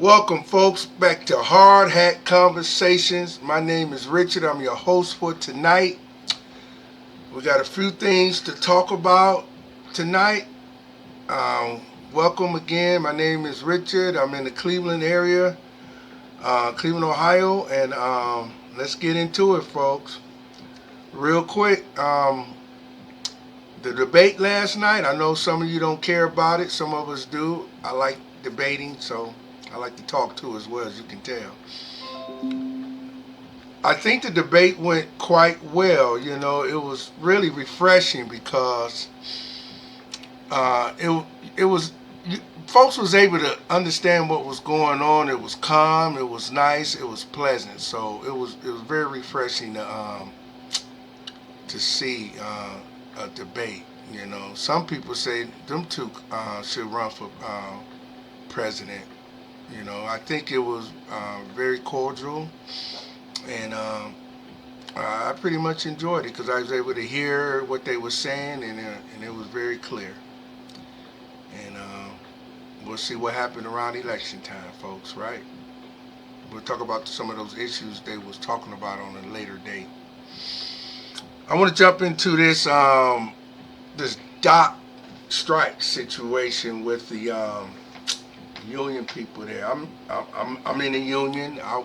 Welcome, folks, back to Hard Hat Conversations. My name is Richard. I'm your host for tonight. We got a few things to talk about tonight. Welcome again. My name is Richard. I'm in the Cleveland area, Cleveland, Ohio, and let's get into it, folks. Real quick, the debate last night, I know some of you don't care about it. Some of us do. I like debating, so I like to talk too, as well, as you can tell. I think the debate went quite well. It was really refreshing because it was folks was able to understand what was going on. It was calm. It was nice. It was pleasant. So it was very refreshing to see a debate. Some people say them two should run for president. I think it was very cordial, and I pretty much enjoyed it because I was able to hear what they were saying, and it was very clear. And we'll see what happened around election time, folks. Right? We'll talk about some of those issues they was talking about on a later date. I want to jump into this dock strike situation with the union people there. I'm in the union. I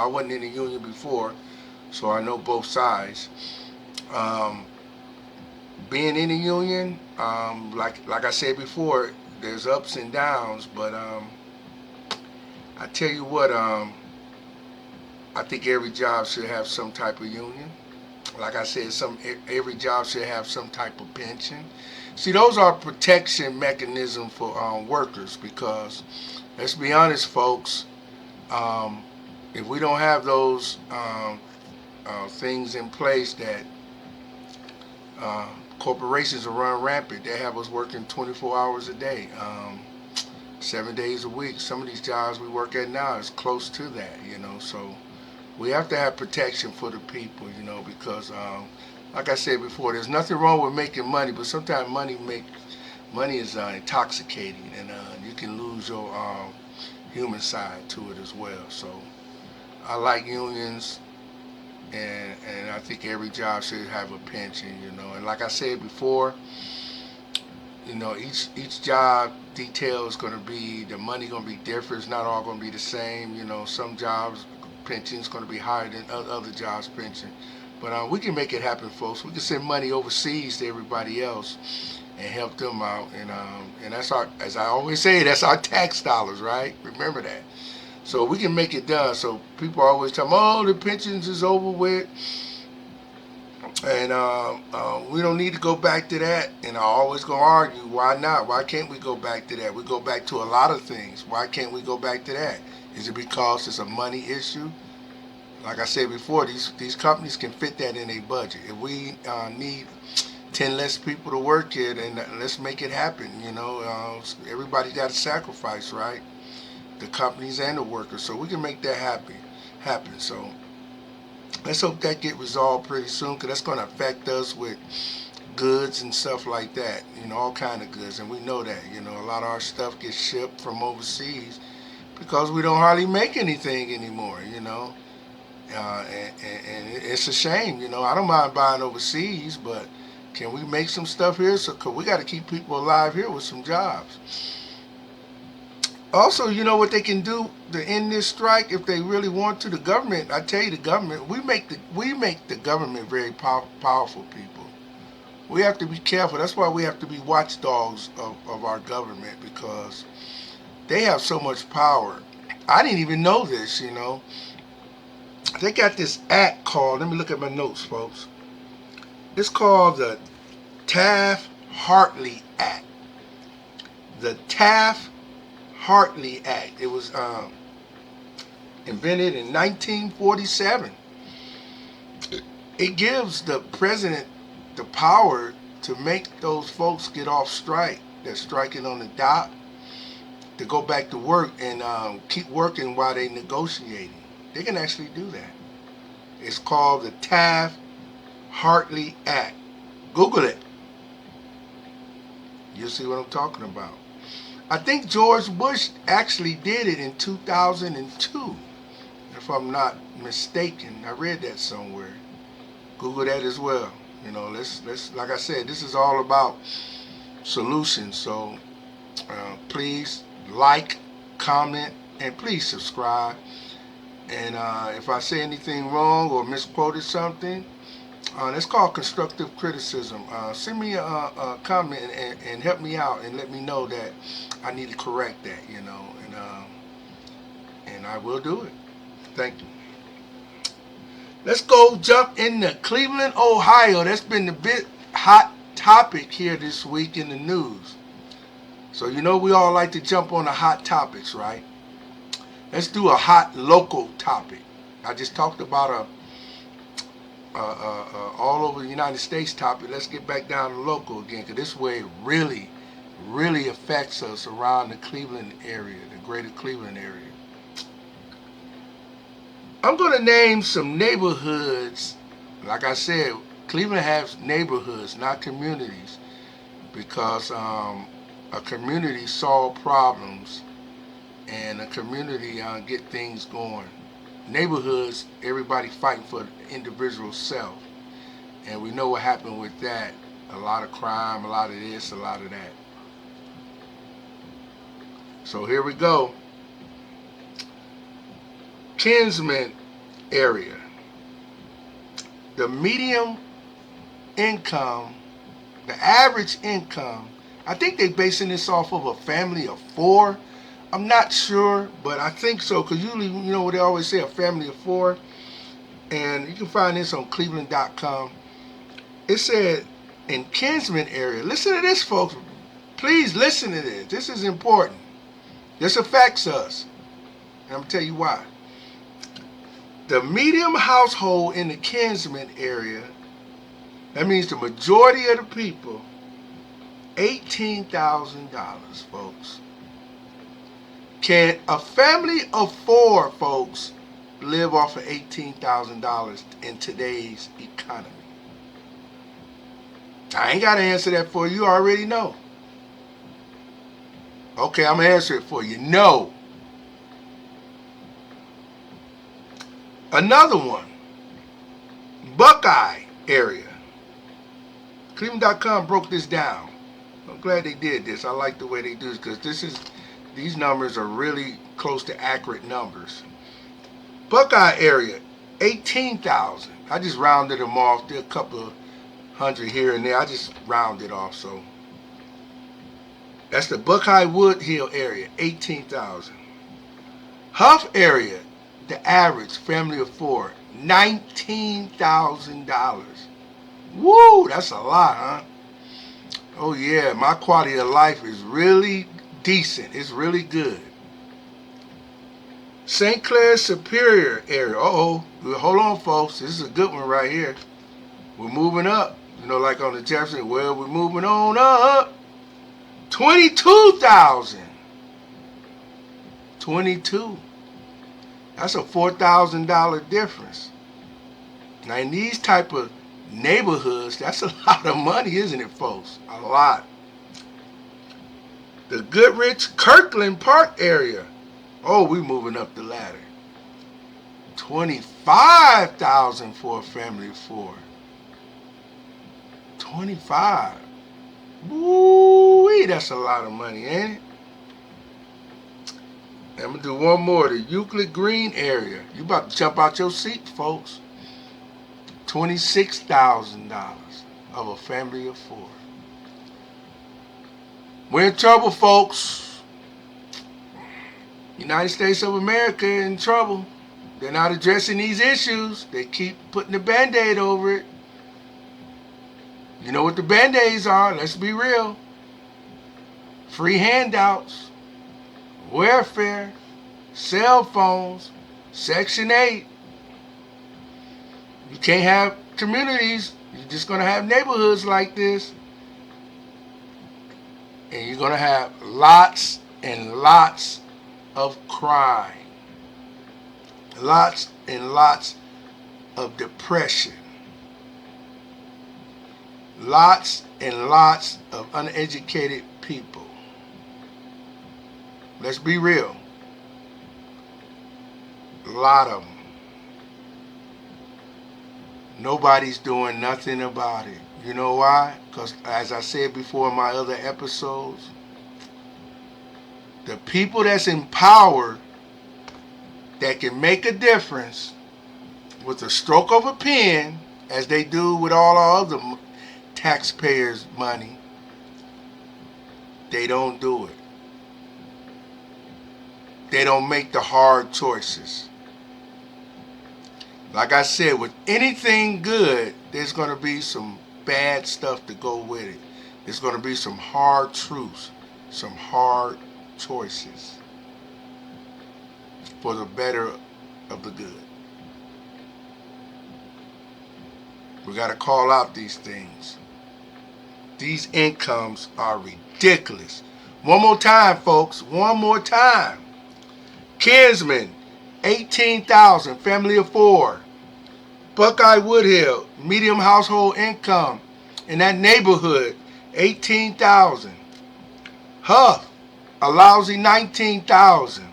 wasn't in the union before, so I know both sides. Um, Being in the union, like I said before, there's ups and downs, but I tell you what, I think every job should have some type of union. Like I said, every job should have some type of pension. See, those are protection mechanism for workers because, let's be honest, folks, um, if we don't have those things in place that uh, corporations will run rampant, they have us working 24 hours a day, 7 days a week. Some of these jobs we work at now is close to that. So we have to have protection for the people, because like I said before, there's nothing wrong with making money, but sometimes money is intoxicating, and you can lose your human side to it as well. So I like unions, and I think every job should have a pension, And like I said before, each job detail is going to be, the money going to be different. It's not all going to be the same. Some jobs pension is going to be higher than other jobs' pension. But we can make it happen, folks. We can send money overseas to everybody else and help them out. And that's our, as I always say, that's our tax dollars, right? Remember that. So we can make it done. So people always tell me, oh, the pensions is over with, and we don't need to go back to that. And I always gonna argue, why not? Why can't we go back to that? We go back to a lot of things. Why can't we go back to that? Is it because it's a money issue? Like I said before, these companies can fit that in a budget. If we need 10 less people to work here, then let's make it happen. Everybody got to sacrifice, right? The companies and the workers, so we can make that happen. So let's hope that get resolved pretty soon, because that's going to affect us with goods and stuff like that. All kind of goods, and we know that. A lot of our stuff gets shipped from overseas because we don't hardly make anything anymore. And it's a shame. I don't mind buying overseas, but can we make some stuff here? So, cause we got to keep people alive here with some jobs. Also, what they can do to end this strike if they really want to. The government, I tell you, the government, we make the government very powerful, people. We have to be careful. That's why we have to be watchdogs of our government, because they have so much power. I didn't even know this. They got this act called, let me look at my notes, folks. It's called the Taft-Hartley Act. The Taft-Hartley Act. It was invented in 1947. It gives the president the power to make those folks get off strike that's striking on the dock, to go back to work and keep working while they negotiating. They can actually do that. It's called the Taft-Hartley Act. Google it. You'll see what I'm talking about. I think George Bush actually did it in 2002, if I'm not mistaken. I read that somewhere. Google that as well. Let's like I said, this is all about solutions. So please like, comment, and please subscribe. And if I say anything wrong or misquoted something, that's called constructive criticism. Send me a comment and help me out and let me know that I need to correct that, and I will do it. Thank you. Let's go jump into Cleveland, Ohio. That's been the big hot topic here this week in the news. So we all like to jump on the hot topics, right? Let's do a hot local topic. I just talked about all over the United States topic. Let's get back down to local again, because this way it really, really affects us around the Cleveland area, the greater Cleveland area. I'm going to name some neighborhoods. Like I said, Cleveland has neighborhoods, not communities, because a community solve problems and a community get things going. Neighborhoods, everybody fighting for the individual self. And we know what happened with that. A lot of crime, a lot of this, a lot of that. So here we go. Kinsman area. The medium income, the average income, I think they're basing this off of a family of 4. I'm not sure, but I think so, because usually, what they always say, a family of 4. And you can find this on cleveland.com. It said in Kinsman area, listen to this, folks. Please listen to this. This is important. This affects us. And I'm going to tell you why. The medium household in the Kinsman area, that means the majority of the people, $18,000, folks. Can a family of 4, folks, live off of $18,000 in today's economy? I ain't got to answer that for you. You already know. Okay, I'm going to answer it for you. No. Another one. Buckeye area. Cleveland.com broke this down. I'm glad they did this. I like the way they do this, because these numbers are really close to accurate numbers. Buckeye area, 18,000. I just rounded them off. There are a couple of hundred here and there. I just rounded off. So that's the Buckeye Woodhill area, 18,000. Huff area, the average family of 4, $19,000. Woo, that's a lot, huh? Oh yeah, my quality of life is really decent. It's really good. St. Clair Superior area. Hold on, folks. This is a good one right here. We're moving up. Like on the Jefferson. Well, we're moving on up. 22,000. 22. That's a $4,000 difference. Now in these type of neighborhoods, that's a lot of money, isn't it, folks? A lot. The Goodrich Kirkland Park area. Oh, we moving up the ladder. 25,000 for a family of 4. 25. Woo-wee, that's a lot of money, ain't it? I'm gonna do one more. The Euclid Green area. You about to jump out your seat, folks. $26,000 of a family of 4. We're in trouble, folks. United States of America in trouble. They're not addressing these issues. They keep putting the Band-Aid over it. You know what the Band-Aids are? Let's be real. Free handouts, welfare, cell phones, Section 8. You can't have communities. You're just going to have neighborhoods like this. And you're going to have lots and lots of crime. Lots and lots of depression. Lots and lots of uneducated people. Let's be real. A lot of them. Nobody's doing nothing about it. You know why? Because as I said before in my other episodes, the people that's in power that can make a difference with the stroke of a pen, as they do with all our other taxpayers' money, they don't do it. They don't make the hard choices. Like I said, with anything good, there's going to be some bad stuff to go with it. There's going to be some hard truths, some hard choices for the better of the good. We got to call out these things. These incomes are ridiculous. One more time, folks. One more time. Kinsman, $18,000, family of 4. Buckeye Woodhill, medium household income in that neighborhood, $18,000. Huff, a lousy $19,000.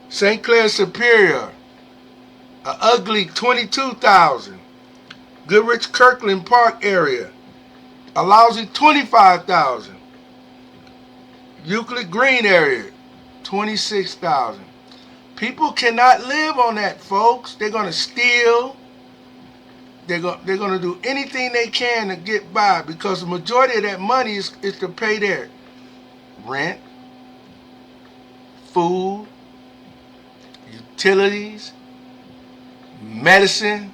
St. Clair Superior, a ugly $22,000. Goodrich Kirkland Park area, a lousy $25,000. Euclid Green area, $26,000. People cannot live on that, folks. They're going to steal. They're going to do anything they can to get by, because the majority of that money is to pay their rent, food, utilities, medicine,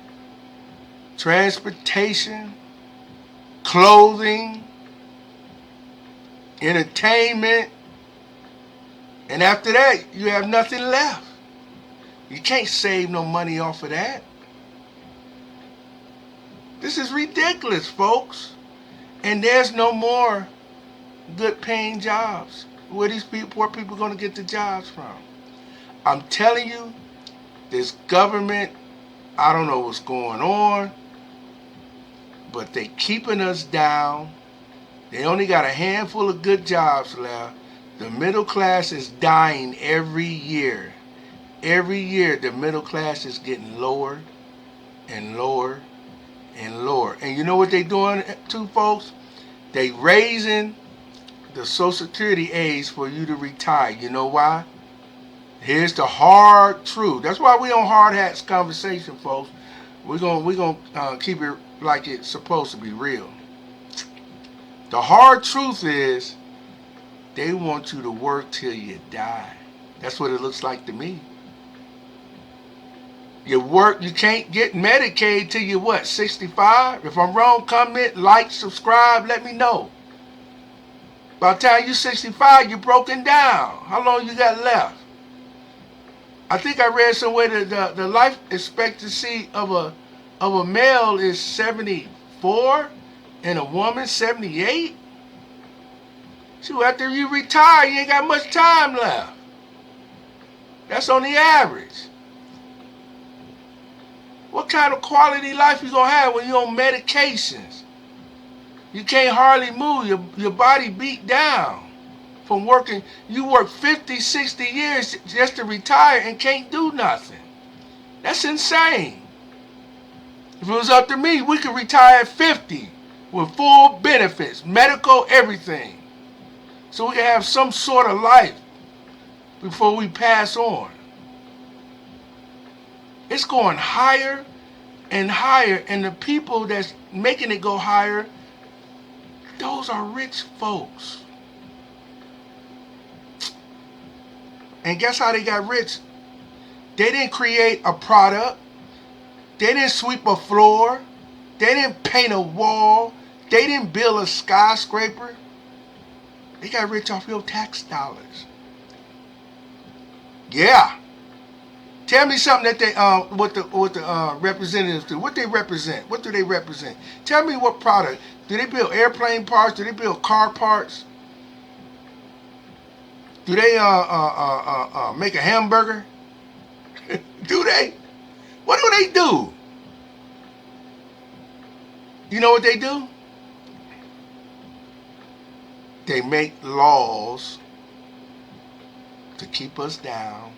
transportation, clothing, entertainment, and after that, you have nothing left. You can't save no money off of that. This is ridiculous, folks. And there's no more good paying jobs. Where these poor people going to get the jobs from? I'm telling you, this government, I don't know what's going on, but they keeping us down. They only got a handful of good jobs left. The middle class is dying every year. Every year the middle class is getting lower and lower and lower. And you know what they doing too, folks? They raising the Social Security age for you to retire. You know why? Here's the hard truth. That's why we on Hard Hats Conversation, folks. We're gonna keep it like it's supposed to be real. The hard truth is they want you to work till you die. That's what it looks like to me. You work, you can't get Medicaid till you what, 65? If I'm wrong, comment, like, subscribe, let me know. By the time you're 65, you're broken down. How long you got left? I think I read somewhere that the life expectancy of a male is 74 and a woman 78. So after you retire, you ain't got much time left. That's on the average. What kind of quality life you gonna have when you're on medications? You can't hardly move. Your body beat down from working. You work 50, 60 years just to retire and can't do nothing. That's insane. If it was up to me, we could retire at 50 with full benefits, medical, everything. So we can have some sort of life before we pass on. It's going higher and higher, and the people that's making it go higher, those are rich folks. And guess how they got rich? They didn't create a product. They didn't sweep a floor. They didn't paint a wall. They didn't build a skyscraper. They got rich off your tax dollars. Yeah. Tell me something that they what the representatives do. What they represent? What do they represent? Tell me what product. Do they build airplane parts? Do they build car parts? Do they make a hamburger? Do they? What do they do? You know what they do? They make laws keep us down,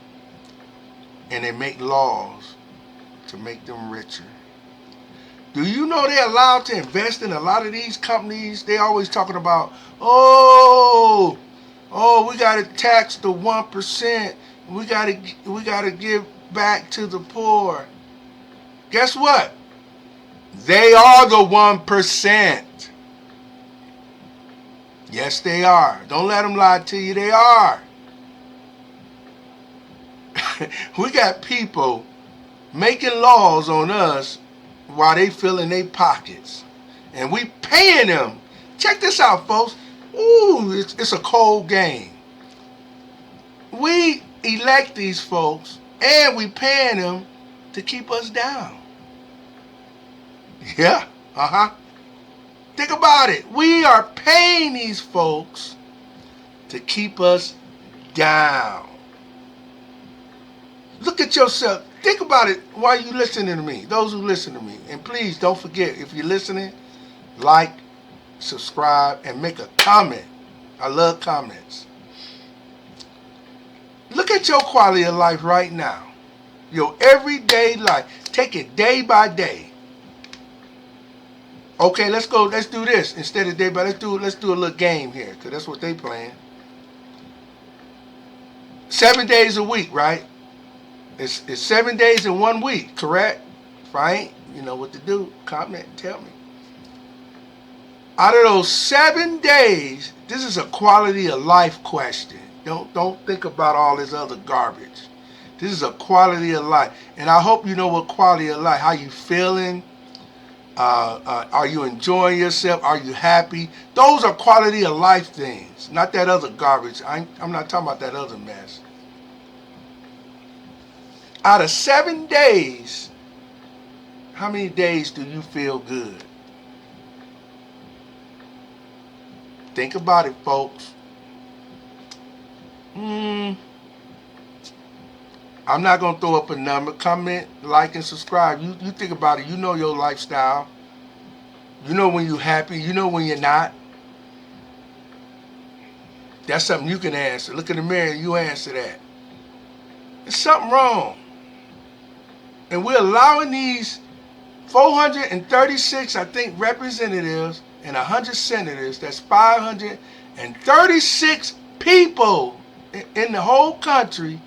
and they make laws to make them richer. Do you know they're allowed to invest in a lot of these companies? They always talking about, oh, we got to tax the 1%. We got to give back to the poor. Guess what? They are the 1%. Yes, they are. Don't let them lie to you. They are. We got people making laws on us while they fill in their pockets. And we paying them. Check this out, folks. Ooh, it's a cold game. We elect these folks and we paying them to keep us down. Yeah, Think about it. We are paying these folks to keep us down. Look at yourself. Think about it while you're listening to me, those who listen to me. And please don't forget, if you're listening, like, subscribe, and make a comment. I love comments. Look at your quality of life right now. Your everyday life. Take it day by day. Okay, let's go. Let's do this instead of day by. Let's do a little game here, because that's what they playing. 7 days a week, right? It's 7 days in 1 week, correct? If I ain't, you know what to do. Comment and tell me. Out of those 7 days, this is a quality of life question. Don't think about all this other garbage. This is a quality of life. And I hope you know what quality of life, how you feeling. Are you enjoying yourself? Are you happy? Those are quality of life things, not that other garbage. I'm not talking about that other mess. Out of 7 days, how many days do you feel good? Think about it, folks. I'm not going to throw up a number. Comment, like, and subscribe. You think about it. You know your lifestyle. You know when you're happy. You know when you're not. That's something you can answer. Look in the mirror and you answer that. There's something wrong. And we're allowing these 436, I think, representatives and 100 senators, that's 536 people in the whole country,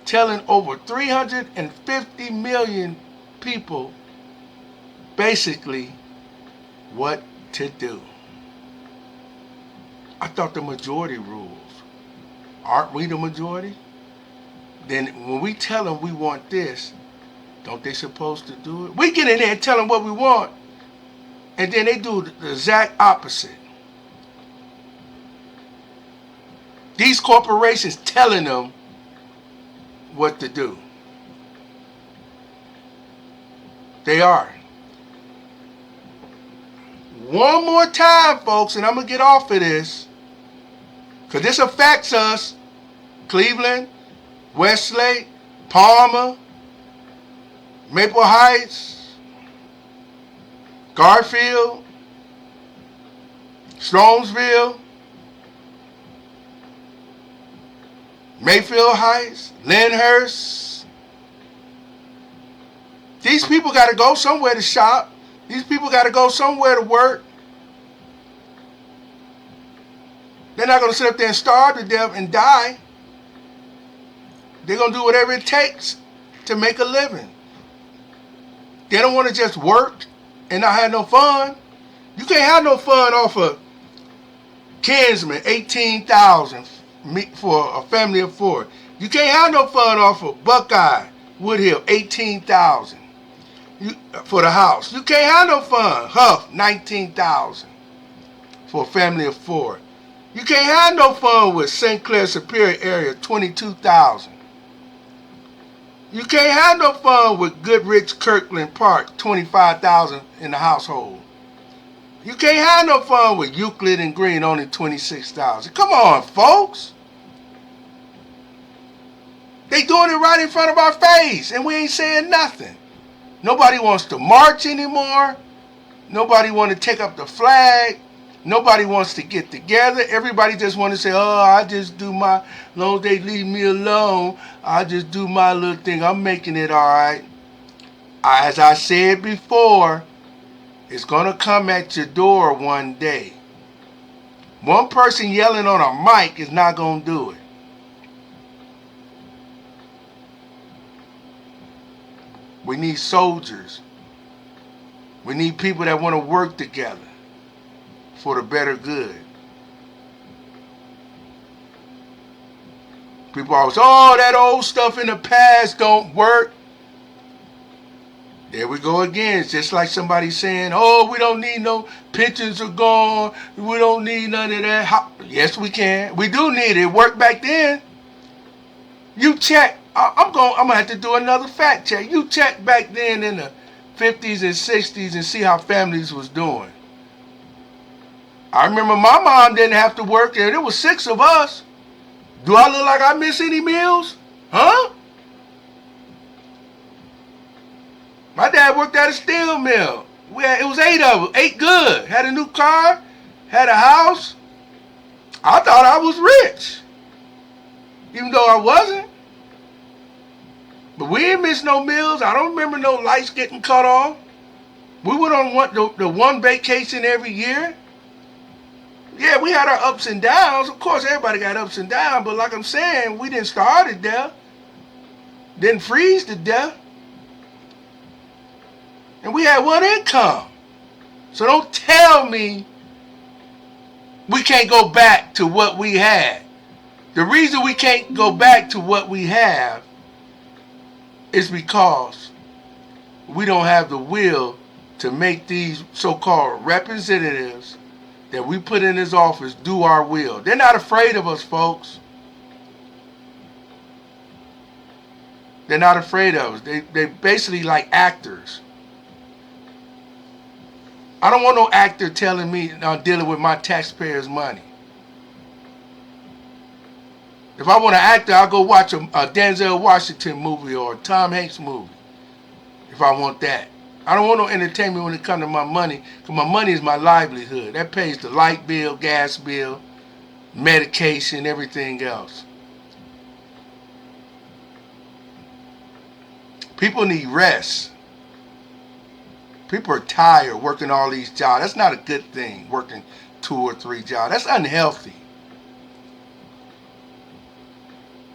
telling over 350 million people basically what to do. I thought the majority rules. Aren't we the majority? Then when we tell them we want this, don't they supposed to do it? We get in there and tell them what we want, and then they do the exact opposite. These corporations telling them what to do. They are. One more time, folks, and I'm going to get off of this, because this affects us. Cleveland, Westlake, Palmer, Maple Heights, Garfield, Strongsville, Mayfield Heights, Lyndhurst. These people got to go somewhere to shop. These people got to go somewhere to work. They're not going to sit up there and starve to death and die. They're going to do whatever it takes to make a living. They don't want to just work and not have no fun. You can't have no fun off of Kinsman, $18,000 for a family of 4. You can't have no fun off of Buckeye, Woodhill, $18,000 for the house. You can't have no fun. Huff, $19,000 for a family of 4. You can't have no fun with St. Clair Superior area, $22,000. You can't have no fun with Goodrich Kirkland Park, $25,000 in the household. You can't have no fun with Euclid and Green, only $26,000. Come on, folks. They doing it right in front of our face, and we ain't saying nothing. Nobody wants to march anymore. Nobody want to take up the flag. Nobody wants to get together. Everybody just want to say, oh, I just do my, as long as they leave me alone, I just do my little thing. I'm making it all right. As I said before, it's going to come at your door one day. One person yelling on a mic is not going to do it. We need soldiers. We need people that want to work together for the better good. People always, oh, that old stuff in the past don't work. There we go again. It's just like somebody saying, oh, we don't need no pensions are gone. We don't need none of that. Yes, we can. We do need it. It worked back then. You check. I'm gonna have to do another fact check. You check back then in the 50s and 60s and see how families was doing. I remember my mom didn't have to work and there was 6 of us. Do I look like I miss any meals? Huh? My dad worked at a steel mill. It was 8 of us. 8 good. Had a new car. Had a house. I thought I was rich. Even though I wasn't. But we didn't miss no meals. I don't remember no lights getting cut off. We went on the one vacation every year. Yeah, we had our ups and downs. Of course, everybody got ups and downs. But like I'm saying, we didn't starve to death. Didn't freeze to death. And we had one income. So don't tell me we can't go back to what we had. The reason we can't go back to what we have is because we don't have the will to make these so-called representatives that we put in this office do our will. They're not afraid of us, folks. They're not afraid of us. They basically like actors. I don't want no actor telling me dealing with my taxpayers' money. If I want an actor, I'll go watch a Denzel Washington movie or a Tom Hanks movie. If I want that. I don't want no entertainment when it comes to my money, because my money is my livelihood. That pays the light bill, gas bill, medication, everything else. People need rest. People are tired working all these jobs. That's not a good thing, working 2 or 3 jobs. That's unhealthy.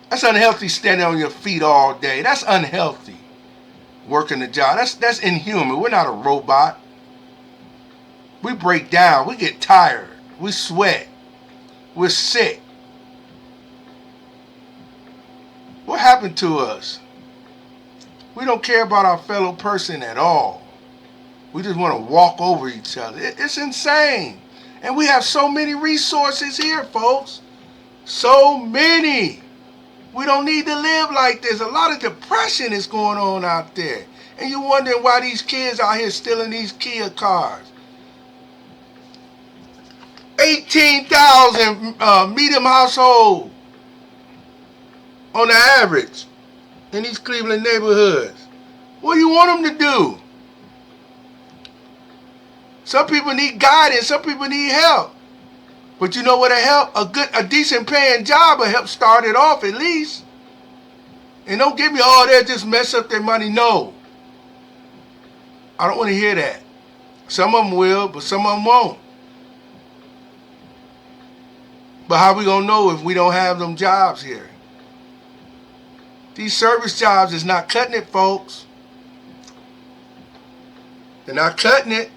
That's unhealthy standing on your feet all day. That's unhealthy. Working the job. That's inhuman. We're not a robot. We break down. We get tired. We sweat. We're sick. What happened to us? We don't care about our fellow person at all. We just want to walk over each other. It's insane. And we have so many resources here, folks. So many. We don't need to live like this. A lot of depression is going on out there. And you're wondering why these kids out here stealing these Kia cars. 18,000 medium household on the average in these Cleveland neighborhoods. What do you want them to do? Some people need guidance. Some people need help. But you know what will help? A decent paying job will help start it off at least. And don't give me, oh, they'll just mess up their money. No. I don't want to hear that. Some of them will, but some of them won't. But how we going to know if we don't have them jobs here? These service jobs is not cutting it, folks. They're not cutting it.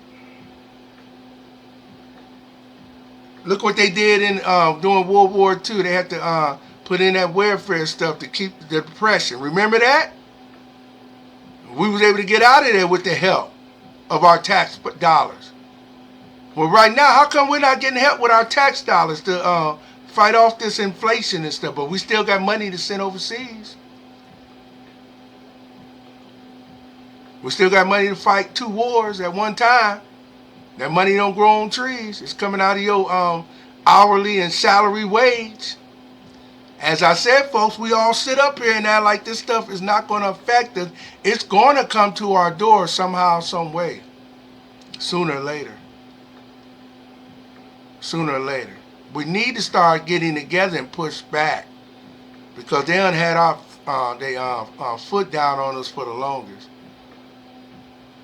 Look what they did in during World War II. They had to put in that welfare stuff to keep the depression. Remember that? We was able to get out of there with the help of our tax dollars. Well, right now, how come we're not getting help with our tax dollars to fight off this inflation and stuff? But we still got money to send overseas. We still got money to fight 2 wars at one time. That money don't grow on trees. It's coming out of your hourly and salary wage. As I said, folks, we all sit up here and act like this stuff is not going to affect us. It's going to come to our door somehow, some way, sooner or later. sooner or later. We need to start getting together and push back because they done had our foot down on us for the longest.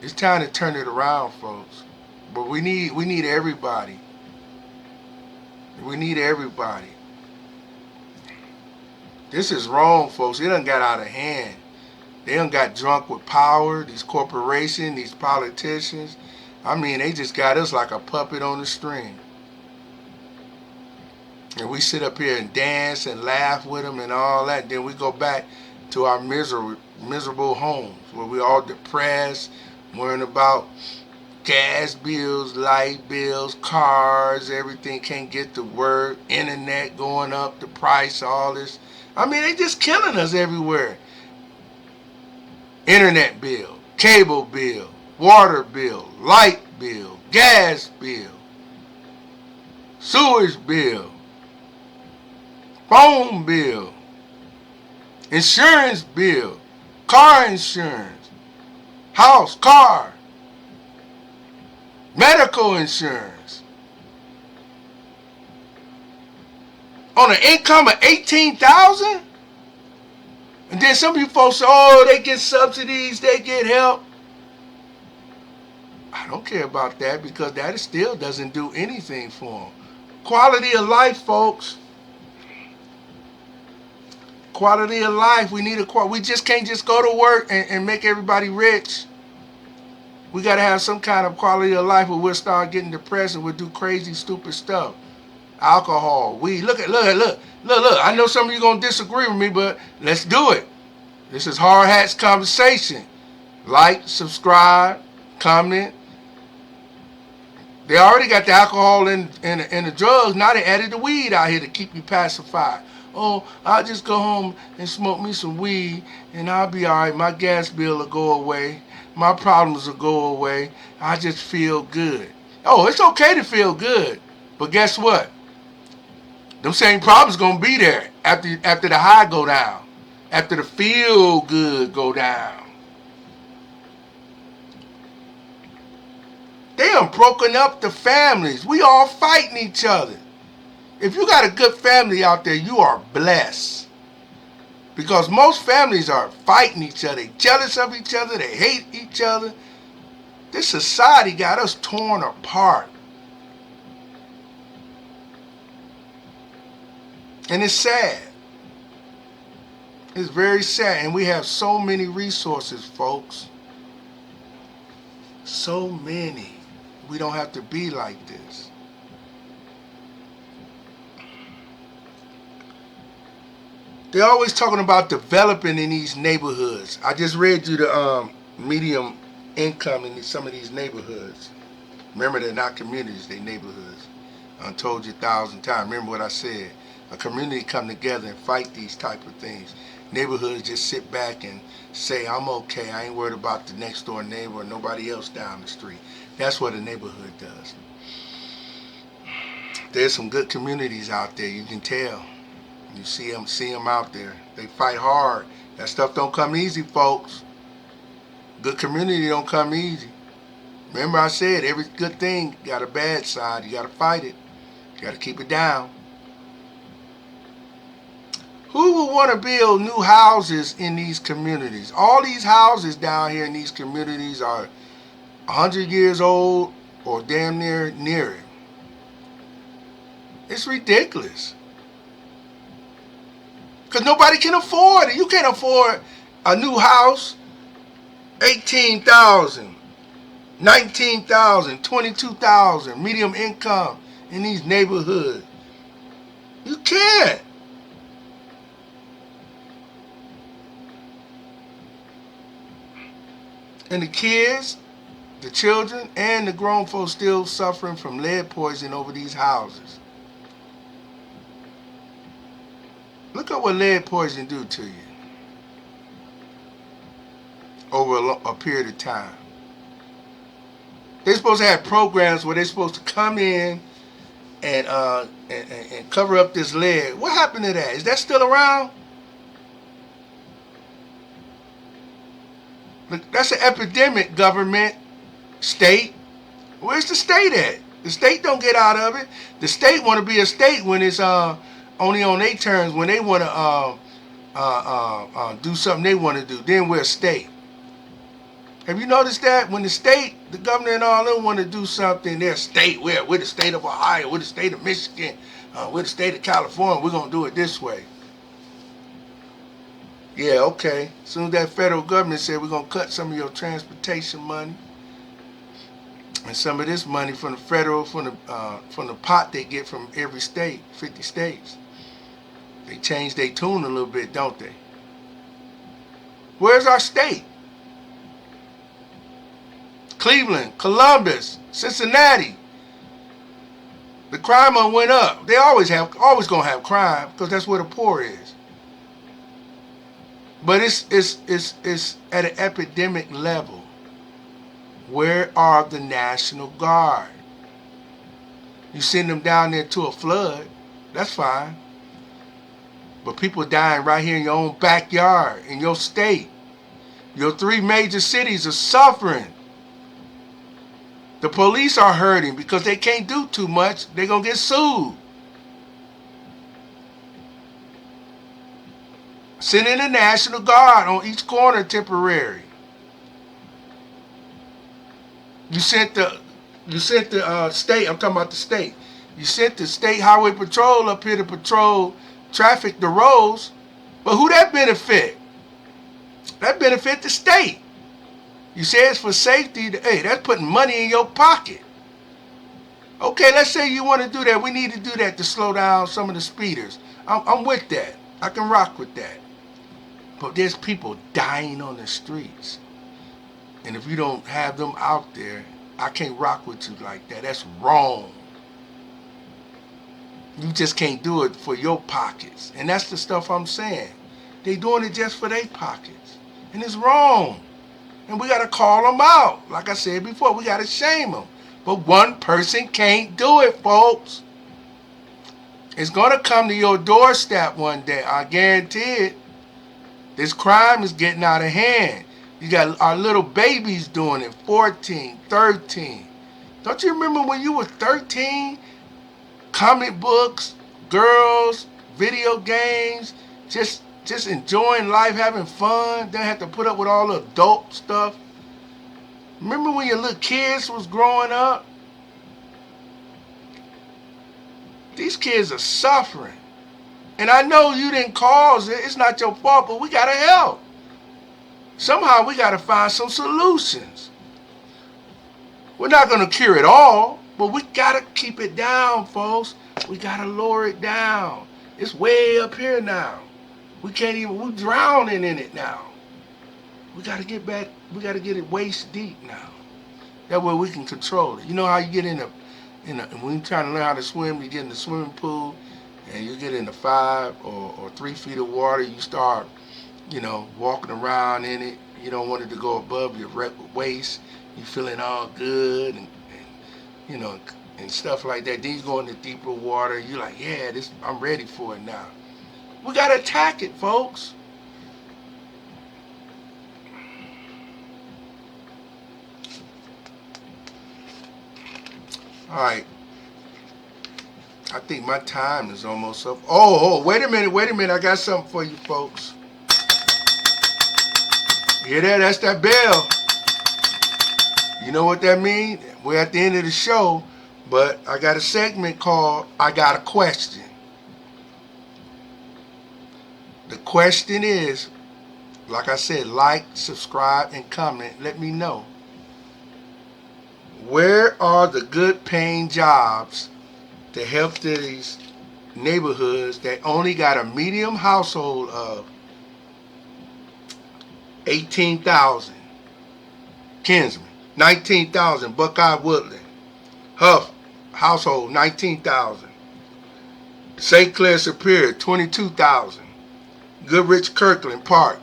It's time to turn it around, folks. But we need everybody. We need everybody. This is wrong, folks. It done got out of hand. They done got drunk with power, these corporations, these politicians. I mean, they just got us like a puppet on the string. And we sit up here and dance and laugh with them and all that. Then we go back to our miserable homes where we all depressed, worrying about gas bills, light bills, cars, everything can't get to work, internet going up, the price, all this. I mean, they just killing us everywhere. Internet bill, cable bill, water bill, light bill, gas bill, sewage bill, phone bill, insurance bill, car insurance, house, car, medical insurance. On an income of $18,000? And then some of you folks say, oh, they get subsidies, they get help. I don't care about that because that still doesn't do anything for them. Quality of life, folks. Quality of life. We need we just can't just go to work and make everybody rich. We got to have some kind of quality of life where we'll start getting depressed and we'll do crazy, stupid stuff. Alcohol, weed. Look. I know some of you going to disagree with me, but let's do it. This is Hard Hats Conversation. Like, subscribe, comment. They already got the alcohol and the drugs. Now they added the weed out here to keep you pacified. Oh, I'll just go home and smoke me some weed and I'll be all right. My gas bill will go away. My problems will go away. I just feel good. Oh, it's okay to feel good. But guess what? Them same problems going to be there after the high go down. After the feel good go down. They done broken up the families. We all fighting each other. If you got a good family out there, you are blessed. Because most families are fighting each other. They jealous of each other. They hate each other. This society got us torn apart. And it's sad. It's very sad. And we have so many resources, folks. So many. We don't have to be like this. They're always talking about developing in these neighborhoods. I just read you the medium income in some of these neighborhoods. Remember, they're not communities, they're neighborhoods. I told you 1,000 times. Remember what I said. A community come together and fight these type of things. Neighborhoods just sit back and say, I'm okay. I ain't worried about the next door neighbor or nobody else down the street. That's what a neighborhood does. There's some good communities out there. You can tell. You see them out there. They fight hard. That stuff don't come easy, folks. Good community don't come easy. Remember I said every good thing got a bad side. You got to fight it. You got to keep it down. Who would want to build new houses in these communities? All these houses down here in these communities are 100 years old or damn near it. It's ridiculous. Because nobody can afford it. You can't afford a new house. $18,000, $19,000, $22,000 medium income in these neighborhoods. You can't. And the kids, the children, and the grown folks still suffering from lead poisoning over these houses. Look at what lead poisoning do to you over a period of time. They're supposed to have programs where they're supposed to come in and cover up this lead. What happened to that? Is that still around? Look, that's an epidemic, government, state. Where's the state at? The state don't get out of it. The state want to be a state when it's only on their terms, when they want to do something they want to do. Then we're a state. Have you noticed that? When the state, the governor and all them want to do something, they're a state. We're the state of Ohio. We're the state of Michigan. We're the state of California. We're going to do it this way. Yeah, okay. As soon as that federal government said we're going to cut some of your transportation money and some of this money from the federal, from the pot they get from every state, 50 states. They change their tune a little bit, don't they? Where's our state? Cleveland, Columbus, Cincinnati. The crime went up. They always gonna have crime because that's where the poor is. But it's at an epidemic level. Where are the National Guard? You send them down there to a flood, that's fine. But people dying right here in your own backyard, in your state. Your 3 major cities are suffering. The police are hurting because they can't do too much. They're going to get sued. Sending the National Guard on each corner temporary. You sent the state, I'm talking about the state. You sent the state highway patrol up here to patrol traffic, the roads. But who that benefit? That benefit the state. You say it's for safety. Hey, that's putting money in your pocket. Okay, let's say you want to do that. We need to do that to slow down some of the speeders. I'm with that. I can rock with that. But there's people dying on the streets. And if you don't have them out there, I can't rock with you like that. That's wrong. You just can't do it for your pockets. And that's the stuff I'm saying. They doing it just for their pockets. And it's wrong. And we got to call them out. Like I said before, we got to shame them. But one person can't do it, folks. It's going to come to your doorstep one day. I guarantee it. This crime is getting out of hand. You got our little babies doing it, 14, 13. Don't you remember when you were 13? Comic books, girls, video games, just enjoying life, having fun. They have to put up with all the adult stuff. Remember when your little kids was growing up? These kids are suffering. And I know you didn't cause it. It's not your fault, but we got to help. Somehow we got to find some solutions. We're not going to cure it all, but we got to keep it down, folks. We got to lower it down. It's way up here now. We're drowning in it now. We got to get back, we got to get it waist deep now. That way we can control it. You know how you get when you're trying to learn how to swim, you get in the swimming pool and you get into 5 or 3 feet of water, you start, walking around in it. You don't want it to go above your waist. You feeling all good and stuff like that. Then you go into deeper water. You're like, yeah, I'm ready for it now. We got to attack it, folks. All right. I think my time is almost up. Oh, wait a minute. I got something for you, folks. You hear that? That's that bell. You know what that means? We're at the end of the show, but I got a segment called I Got a Question. The question is, like I said, like, subscribe, and comment. Let me know. Where are the good paying jobs to help these neighborhoods that only got a medium household of 18,000? Kinsman, 19,000. Buckeye Woodland. Huff, household, 19,000. St. Clair Superior, 22,000. Goodrich Kirkland Park,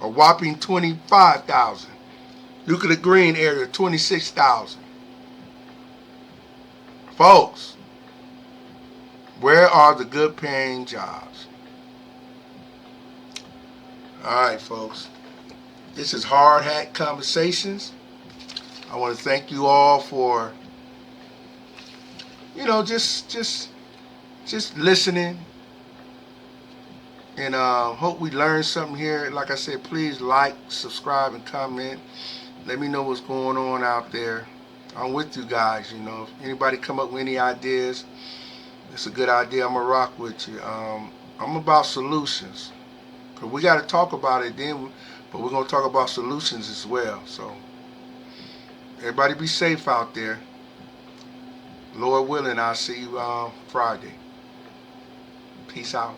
a whopping 25,000. Euclid Green area, 26,000. Folks, where are the good paying jobs? All right, folks. This is Hard Hat Conversations. I want to thank you all for just listening, and hope we learned something here. Like I said, please like, subscribe, and comment. Let me know what's going on out there. I'm with you guys. If anybody come up with any ideas, it's a good idea. I'm gonna rock with you. I'm about solutions. Cause we got to talk about it then, but we're gonna talk about solutions as well. So everybody be safe out there. Lord willing, I'll see you Friday. Peace out.